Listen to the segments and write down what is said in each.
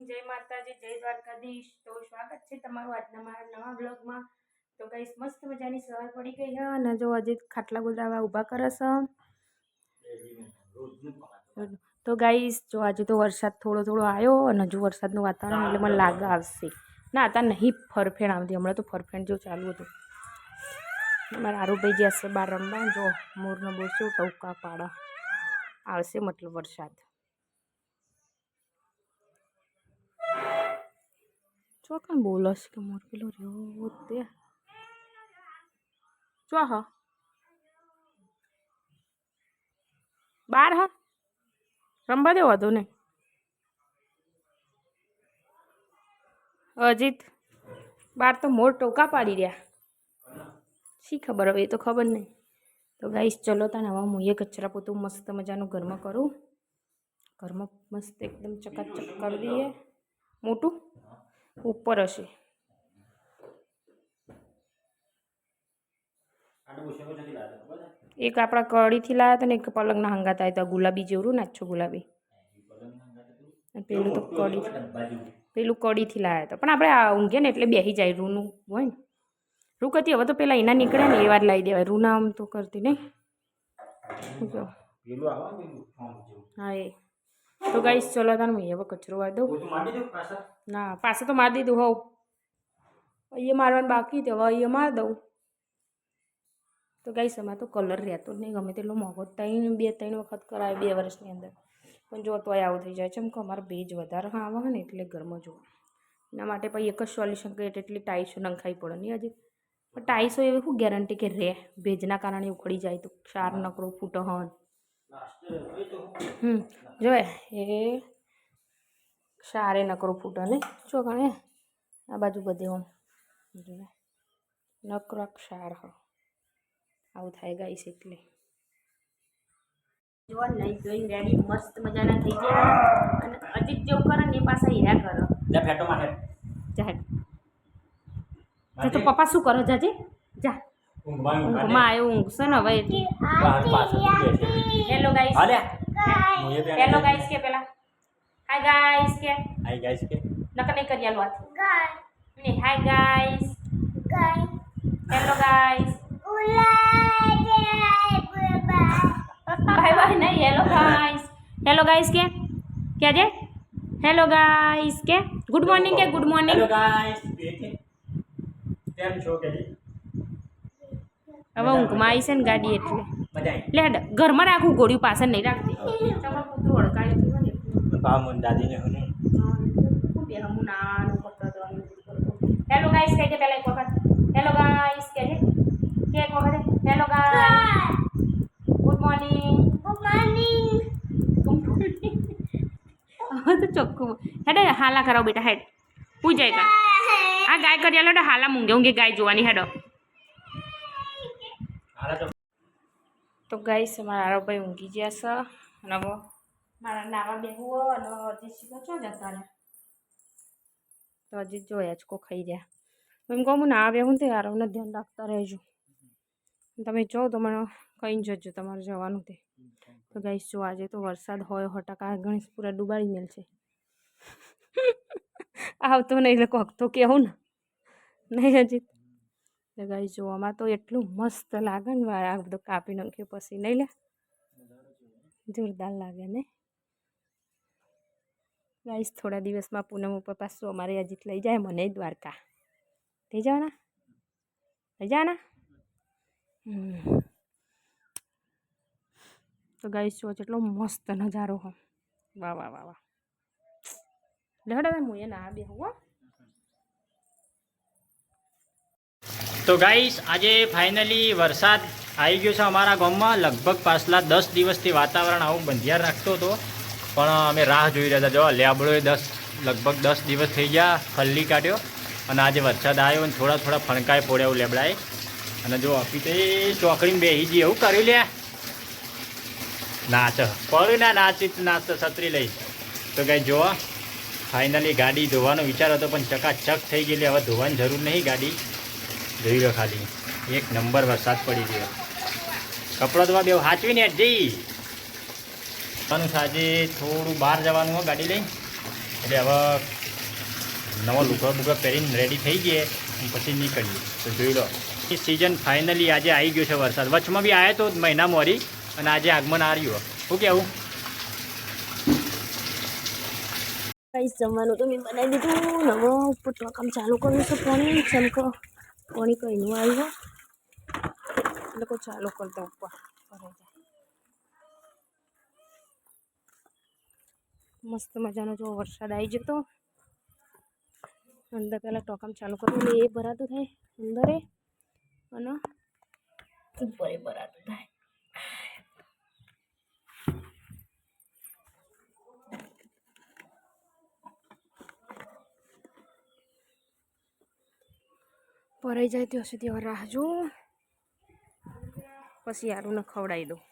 જય માતાજી, જય દ્વારકાધીશ। તો સ્વાગત છે તમારું આજના મારા નવા બ્લોગમાં। તો ગાઈસ મસ્ત મજાની સવાર પડી ગઈ છે અને જો અજીત ખાટલા ગોદરાવા ઊભા કરે છે। તો ગાઈસ જો આજે તો વરસાદ થોડો થોડો આવ્યો અને હજુ વરસાદનું વાતાવરણ એટલે મને લાગે આવશે ના અત્યારે નહીં ફરફેણ આવતી, હમણાં તો ફરફેણ જેવું ચાલુ હતું। મારા આરુભાઈ જે હશે બહાર રમવા, જો મોરનો બોરસો ટવકા પાડા આવશે મતલબ વરસાદ। ચોકન બોલસ કે મોર પેલો રહ્યો તે ચો હ બાર હ રમવા દેવો હતો ને અજીત બાર તો મોર ટોકા પાડી રહ્યા શી ખબર હવે, એ તો ખબર નહીં। તો ગાઈસ ચલો તાને હવે હું એ કચરા પોતું મસ્ત મજાનું ઘરમાં કરું, ઘરમાં મસ્ત એકદમ ચકાચક કરી દઈએ। મોટું ઉપર હશે એક આપણા કડીથી લાવ્યા હતા ને એક પલંગના હંગાત આવ્યા હતા, ગુલાબી જેવડું નાચો ગુલાબી, પેલું તો કડી પેલું કડીથી લાવ્યા હતા પણ આપણે ઊંઘે ને એટલે બેસી જાય રૂનું હોય ને રૂ કરતી હવે તો પેલા એના નીકળે ને એ વાર લાવી દેવાય, રૂના આમ તો કરતી નહીં। હા એ તો ગાઈસ ચલો તાર હું હવે કચરો વાર દઉં ના પાસે તો મારી દીધું હોવ, અહીંયા મારવાનું બાકી તે હવે અહીંયા મારી દઉં। તો ગાઈસ એમાં તો કલર રહેતો જ નહીં, ગમે તેટલો મોંઘો 3 વખત કરાય 2 વર્ષની અંદર પણ જો તોય આવું થઈ જાય છે એમ કે અમારે ભેજ વધારે આવે ને એટલે ઘરમાં જો એના માટે પછી એક જ સોલ્યુશન કરીએ એટલી ટાઈસો નંખાઈ પડે નહીં હજી પણ ટાઈસો એવી શું ગેરંટી કે રહે, ભેજના કારણે ઉખડી જાય તો ક્ષાર નકરો ફૂટો હન જોએ એ ક્ષારે નકરો ફૂટો ને જો ગણે આ બાજુ બધે આમ જોવે નકરો ક્ષાર હ આવું થાય ગાઈસ એટલે જો નહીં જોઈ રેડી મસ્ત મજાના થઈ ગયા અને અજીત જેવું કરે ને એ પાછા હીરા કરો લે ફેટો માટે જા તો પપ્પા શું કરો જાજે જા ઊંઘમાં આવ્યો ઊંઘશે ને હવે હેલો ગાઈસ હેલો ગાઈસ કે પેલા હાય ગાઈસ કે નકર નહીં કરી આલો વાત ગાય hi guys hello guys bye bye નહીં હેલો ગાઈસ કે જે હેલો ગાઈસ કે ગુડ મોર્નિંગ કે ગુડ મોર્નિંગ હેલો ગાઈસ કેમ છો કે હવે ઊંઘમાં આવી છે ને ગાડી એટલે લે ઘરમાં રાખું ગોળ્યું પાછળ નહીં રાખતી તમારું કૂતરું અડકાયું હતું ને પામન દાદીને હું બે હમું નાનું કરતો હેલો ગાઈસ કહી દે પહેલા એક વખત હેલો ગાઈસ કે એક વખત હેલો ગાઈસ ગુડ મોર્નિંગ હવે તો ચોખ્ખું હેડે હાલા કરાવો બેટા હેડ હું જાય કા આ ગાય કરી આલો હાલા ઊંઘે ગાય જોવાની હેડો તો ગાઈસ અમારા આરોભાઈ ઊંઘી ગયા છે અને હવે મારા નાવા બેહવું અને અજીત શીખો છો જતા ને તો અજીત જોયા જ કો ખાઈ રહ્યા એમ કહું હું નાવા બેહું તે આરોને ધ્યાન રાખતા રહેજો, તમે જો તો મને કहीं જજો તમારે જવાનું તે તો ગાઈસ જો આજે તો વરસાદ હોય 100% ગણેશ પૂરા ડૂબાડી મેલ છે આવતો નહીં એટલે કોક તો કેવું ને નહીં હજી તો ગાઈસ જો આમાં તો એટલું મસ્ત લાગે ને આ બધું કાપી નાખ્યું પછી નહીં લે જોરદાર લાગે ને ગાઈસ થોડા દિવસમાં પૂનમ ઉપર પાછું અમારે અજીત લઈ જાય મને દ્વારકા લઈ જવાના તો ગાઈસ જો એટલો મસ્ત નજારો હો વાહ વાહ વાહ વાહ લેવડે હું એ ના બે હું તો ગાઈસ આજે ફાઇનલી વરસાદ આવી ગયો છે અમારા ગામમાં, લગભગ પાછલા 10 દિવસથી વાતાવરણ આવું બંધિયાર રાખતો હતો પણ અમે રાહ જોઈ રહ્યા હતા। જો લેબડોએ લગભગ 10 દિવસ થઈ ગયા ખલ્લી કાઢ્યો અને આજે વરસાદ આવ્યો અને થોડા થોડા ફણકાય પડ્યા એવું લેબડાએ અને જો અપી તો એ ચોકડીમાં બેસી જઈએ એવું કર્યું લે નાચ પડ્યું ના નાચતો છત્રી લઈ તો ગાઈ જોવા ફાઇનલી ગાડી ધોવાનો વિચાર હતો પણ ચકાચક થઈ ગયેલી, હવે ધોવાની જરૂર નહીં, ગાડી જોઈ લો ખાલી એક નંબર વરસાદ પડી ગયો। કપડાં ધોવા બે હાચવીને જઈ પણ આજે થોડું બહાર જવાનું હોય ગાડી લઈને એટલે હવે નવા લુગડા બુગડા પહેરીને રેડી થઈ ગઈએ પછી નીકળીએ. તો જોઈ લો એ સિઝન ફાઇનલી આજે આવી ગયો છે વરસાદ. વચમાં બી આવ્યો તો મહિના મોરી અને આજે આગમન આ રહ્યું. શું કહેવું? કઈ જમવાનું તો મેં બનાવી દીધું. નવો ઉપર તો કામ ચાલુ કરવું છે. પાણી ચમકો પાણી કઈનું આવ્યું એટલે કોઈ ચાલુ કરતા ઉપર ભરાઈ જાય. મસ્ત મજાનો જો વરસાદ આવી જતો અંદર પહેલાં ટોકામ ચાલુ કરવું એટલે એ ભરાતું થાય અંદરે અને ઉપરે ભરાતું થાય. ભરાઈ જાય ત્યાં સુધી હવે રાહ જો પછી યારુંને ખવડાવી દઉં.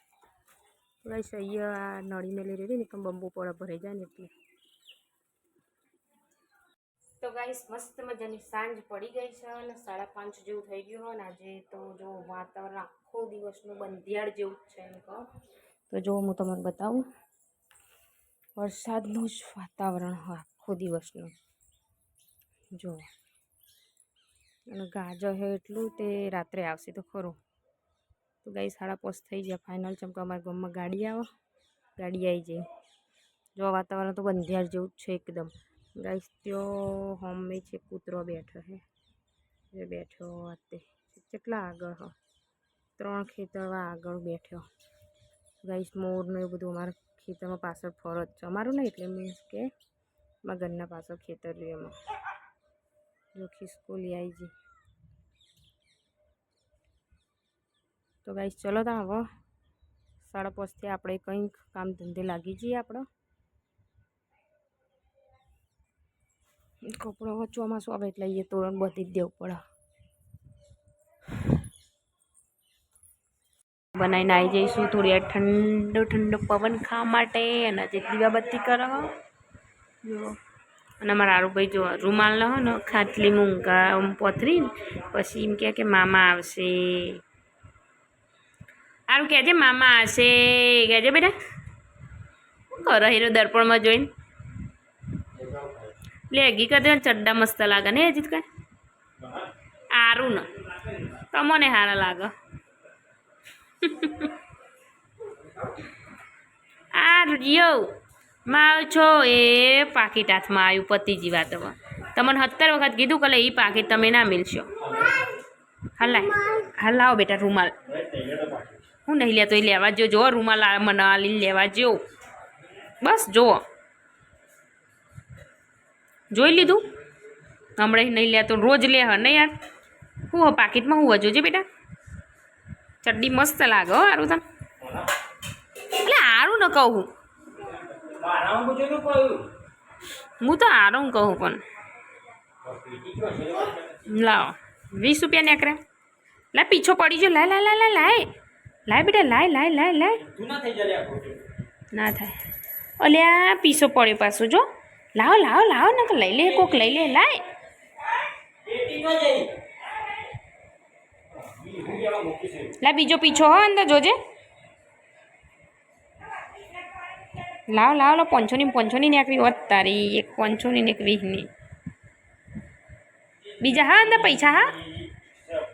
ગાઈસ અહીંયા નળી મેલી રહી ને બંબુ પોળા ભરાઈ જાય ને એટલે. તો ગાઈસ મસ્ત મજાની સાંજ પડી ગઈ છે અને 5:30 જેવું થઈ ગયું હોય ને આજે તો જો વાતાવરણ આખો દિવસનું બંધિયાળ જેવું જ છે એમ કહો તો જો હું તમને બતાવું વરસાદનું જ વાતાવરણ હોય આખો દિવસનું જો. અને ગાજર છે એટલું તે રાત્રે આવશે તો ખરું. તો ગાઈસ 5:30 થઈ ગયા ફાઇનલ. ચમકો અમારા ગામમાં ગાડી આવે ગાડી આવી જાય. જો વાતાવરણ તો બંધિયાળ જેવું જ છે એકદમ. ગાઈસ ત્યાં હોમે છે કૂતરો બેઠો છે જે બેઠો તે કેટલા આગળ હો 3 ખેતરવા આગળ બેઠો. ગાઈસ મોરને એ બધું અમારા ખેતરમાં પાછળ ફરજ છે. અમારું નહીં એટલે મીન્સ કે મારા ઘરના પાછળ ખેતર રહ્યું એમાં જો ખિસકોલી આવી ગઈ. તો ગાઈસ ચલો તા હવે 5:30 આપણે કંઈક કામ ધંધે લાગી જઈએ. આપણો કપડો હવે ચોમાસું આવે એટલે એ તોરણ બધી જ દેવું પડે. બનાવીને આવી જઈશું થોડી ઠંડો ઠંડો પવન ખાવા માટે અને જે દીવાબત્તી કરો જો. અને અમારા આરુભાઈ જો રૂમાલ ન હોય ને ખાટલી મૂંગા પોથરી પછી એમ કે મામા આવશે. આરું કહેજે મામા આવશે કહેજે બેટા. શું કરો હીરો દર્પણમાં જોઈને લે હગી કરી દે ચડ્ડા મસ્ત લાગે ને હજી કાંઈ આરું ને તમને સારા લાગે. આ યો માં છો એ પાકીટ હાથમાં આવ્યું પતિજી વાતમાં. તમને 70 વખત કીધું કે એ પાકીટ તમે ના મિલશો. હાલ લાવો બેટા રૂમાલ. હું નહીં લેતો એ લેવા જો રૂમાલ મને લઈને લેવા જો. બસ જુઓ જોઈ લીધું હમણાં નહીં લેતો રોજ લે હ નહીં યાર. હું પાકીટમાં હું જોજે બેટા ચડ્ડી મસ્ત લાગે હો સારું તને. એટલે સારું ન કહું હું તો સારું કહું પણ લાવો 20 રૂપિયા નીકળે. લાય પીછો પડી જો લાય લાય લાય લાય લાય બેટા લાય લાય લાય લાય ના થાય. અલ્યા પીછો પડ્યો પાછું જો. લાવો લાવો લાવો ને લઈ લે કોક લઈ લે લાય. લા બીજો પીછો હો અંદર જોજે. લાવ લાવ લો 500ની નીકળી હોત તારી. એક 500ની એક 20ની બીજા હા અંદર પૈસા હા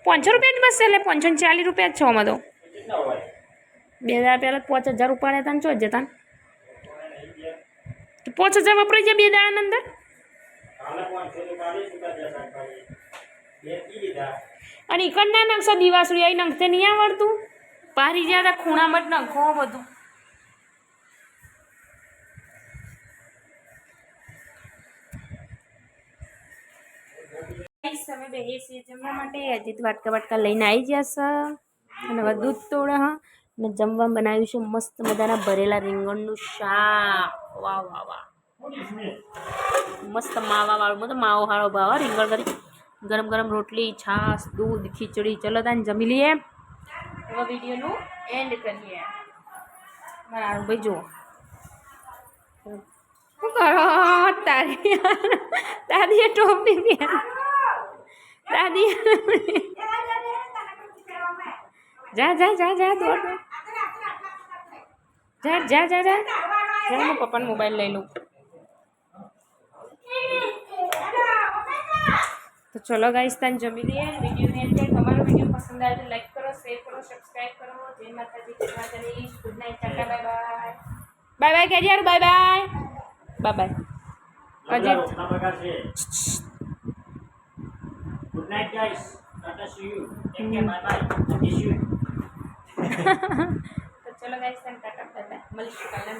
500 રૂપિયા જ બસ એટલે 540 રૂપિયા જ છો આમાં તો. 2000 પહેલાં 5000 ઉપાડ્યા હતા ને ચો જતા 5000 વપરાઈ જાય 2 દાડાની અંદર. અને ઈકડ ના નકશો દિવાસળી આવી નંખતે નહીં આવડતું. પારી જ્યાં ખૂણામાં જ નંખો બધું. અમે બેહીએ છીએ જમવા માટે. હજી તો વાટકા લઈને આવી જશે અને હવે દૂધ તોડે હા અને જમવા બનાવ્યું છે મસ્ત મજાના ભરેલા રીંગણનું શાક. વાહ વાહ વાહ મસ્ત માવાવાળું તો માવો હાળો ભાવ રીંગણ કરી ગરમ ગરમ રોટલી છાશ દૂધ ખીચડી. ચલો તાને જમી લઈએ. હવે વિડીયોનું એન્ડ કરીએ. મારા ભાઈ જુઓ શું કરો તારી દાદીએ ટોપી પહેર દાદી જા જા જા જા દોડ જા જા જા જા હું પપ્પાનો મોબાઈલ લઈ લઉં. ચલો ગાઈસ તાન જમી લઈએ વિડીયોની અંદર. તમારો વિડીયો પસંદ આવે તો લાઈક કરો, શેર કરો, સબસ્ક્રાઈબ કરો. જય માતાજી, જય માતાજી. Good night, tata, bye bye. Bye bye કહેજે યાર, bye bye. Bye bye. Ajit good night guys, tata see you, take care, bye bye, miss you. તો ચલો ગાઈસ તાન ટાટા, બાય બાય. મળીશું કાલે.